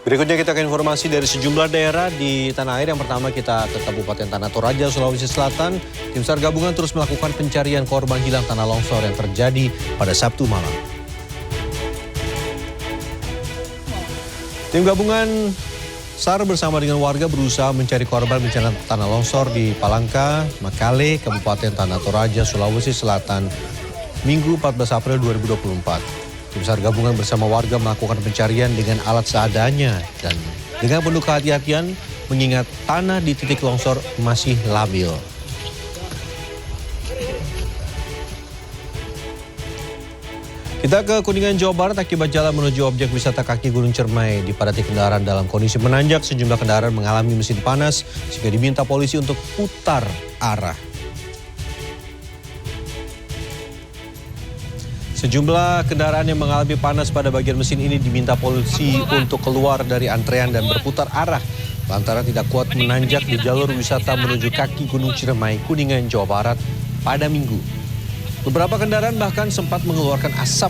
Berikutnya kita ke informasi dari sejumlah daerah di tanah air. Yang pertama kita ke Kabupaten Tanah Toraja, Sulawesi Selatan. Tim SAR gabungan terus melakukan pencarian korban hilang tanah longsor yang terjadi pada Sabtu malam. Tim gabungan SAR bersama dengan warga berusaha mencari korban bencana tanah longsor di Palangka, Makale, Kabupaten Tanah Toraja, Sulawesi Selatan, Minggu 14 April 2024. Tim SAR gabungan bersama warga melakukan pencarian dengan alat seadanya dan dengan penuh kehati-hatian mengingat tanah di titik longsor masih labil. Kita ke Kuningan, Jawa Barat. Akibat jalan menuju objek wisata kaki Gunung Ciremai dipadati kendaraan dalam kondisi menanjak, sejumlah kendaraan mengalami mesin panas sehingga diminta polisi untuk putar arah. Sejumlah kendaraan yang mengalami panas pada bagian mesin ini diminta polisi untuk keluar dari antrean dan berputar arah lantaran tidak kuat menanjak di jalur wisata menuju kaki Gunung Ciremai, Kuningan, Jawa Barat pada Minggu. Beberapa kendaraan bahkan sempat mengeluarkan asap.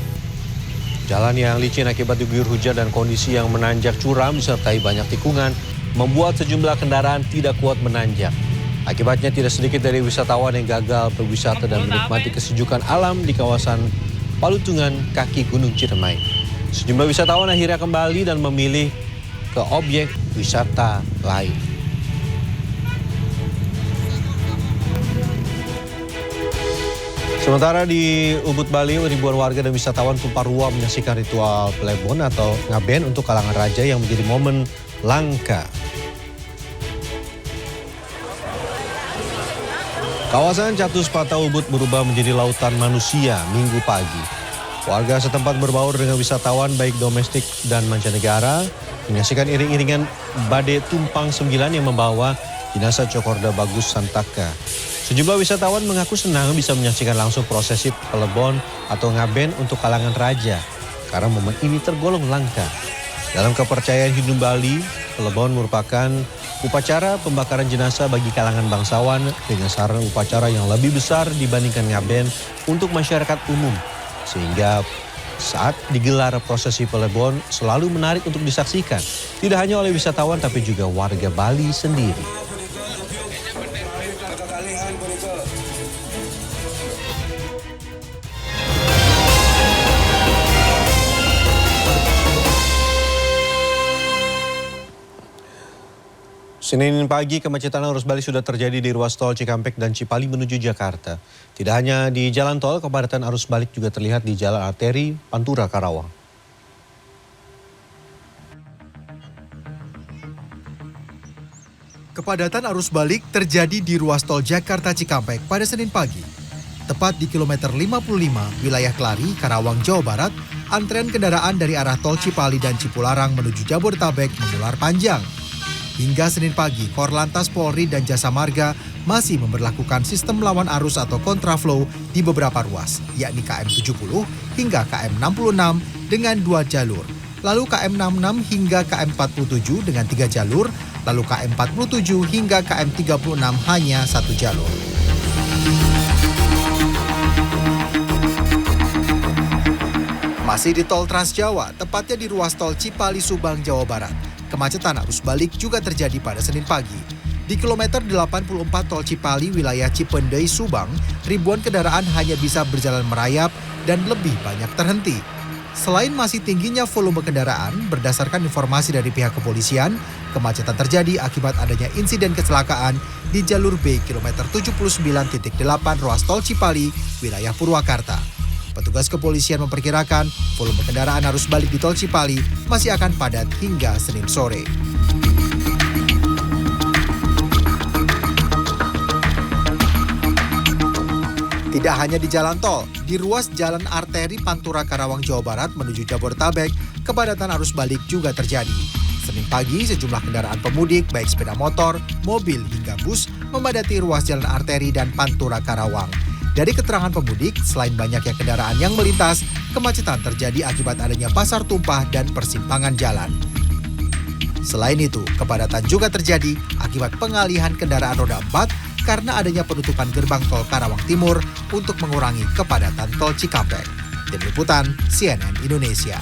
Jalan yang licin akibat diguyur hujan dan kondisi yang menanjak curam disertai banyak tikungan membuat sejumlah kendaraan tidak kuat menanjak. Akibatnya tidak sedikit dari wisatawan yang gagal berwisata dan menikmati kesejukan alam di kawasan Palutungan kaki Gunung Ciremai. Sejumlah wisatawan akhirnya kembali dan memilih ke objek wisata lain. Sementara di Ubud, Bali, ribuan warga dan wisatawan tumpah ruah menyaksikan ritual plebon atau ngaben untuk kalangan raja yang menjadi momen langka. Kawasan Catus Pata Ubud berubah menjadi lautan manusia Minggu pagi. Warga setempat berbaur dengan wisatawan baik domestik dan mancanegara menyaksikan iring-iringan Bade Tumpang 9 yang membawa jenazah Cokorda Bagus Santaka. Sejumlah wisatawan mengaku senang bisa menyaksikan langsung prosesi pelebon atau ngaben untuk kalangan raja karena momen ini tergolong langka. Dalam kepercayaan Hindu Bali, pelebon merupakan upacara pembakaran jenazah bagi kalangan bangsawan dengan saran upacara yang lebih besar dibandingkan ngaben untuk masyarakat umum. Sehingga saat digelar prosesi pelebon selalu menarik untuk disaksikan. Tidak hanya oleh wisatawan tapi juga warga Bali sendiri. Senin pagi kemacetan arus balik sudah terjadi di ruas tol Cikampek dan Cipali menuju Jakarta. Tidak hanya di jalan tol, kepadatan arus balik juga terlihat di jalan arteri Pantura Karawang. Kepadatan arus balik terjadi di ruas tol Jakarta Cikampek pada Senin pagi. Tepat di kilometer 55 wilayah Kelari, Karawang, Jawa Barat, antrean kendaraan dari arah tol Cipali dan Cipularang menuju Jabodetabek mengular panjang. Hingga Senin pagi, Korlantas Polri dan Jasa Marga masih memberlakukan sistem lawan arus atau kontraflow di beberapa ruas, yakni KM 70 hingga KM 66 dengan 2 jalur, lalu KM 66 hingga KM 47 dengan 3 jalur, lalu KM 47 hingga KM 36 hanya 1 jalur. Masih di tol Trans Jawa, tepatnya di ruas tol Cipali Subang, Jawa Barat. Kemacetan arus balik juga terjadi pada Senin pagi. Di kilometer 84 tol Cipali wilayah Cipendei Subang, ribuan kendaraan hanya bisa berjalan merayap dan lebih banyak terhenti. Selain masih tingginya volume kendaraan, berdasarkan informasi dari pihak kepolisian, kemacetan terjadi akibat adanya insiden kecelakaan di jalur B kilometer 79.8 ruas tol Cipali, wilayah Purwakarta. Petugas kepolisian memperkirakan volume kendaraan arus balik di tol Cipali masih akan padat hingga Senin sore. Tidak hanya di jalan tol, di ruas jalan arteri Pantura Karawang, Jawa Barat menuju Jabodetabek, kepadatan arus balik juga terjadi. Senin pagi, sejumlah kendaraan pemudik, baik sepeda motor, mobil hingga bus, memadati ruas jalan arteri dan Pantura Karawang. Dari keterangan pemudik, selain banyaknya kendaraan yang melintas, kemacetan terjadi akibat adanya pasar tumpah dan persimpangan jalan. Selain itu, kepadatan juga terjadi akibat pengalihan kendaraan roda 4 karena adanya penutupan gerbang tol Karawang Timur untuk mengurangi kepadatan tol Cikampek. Tim Liputan CNN Indonesia.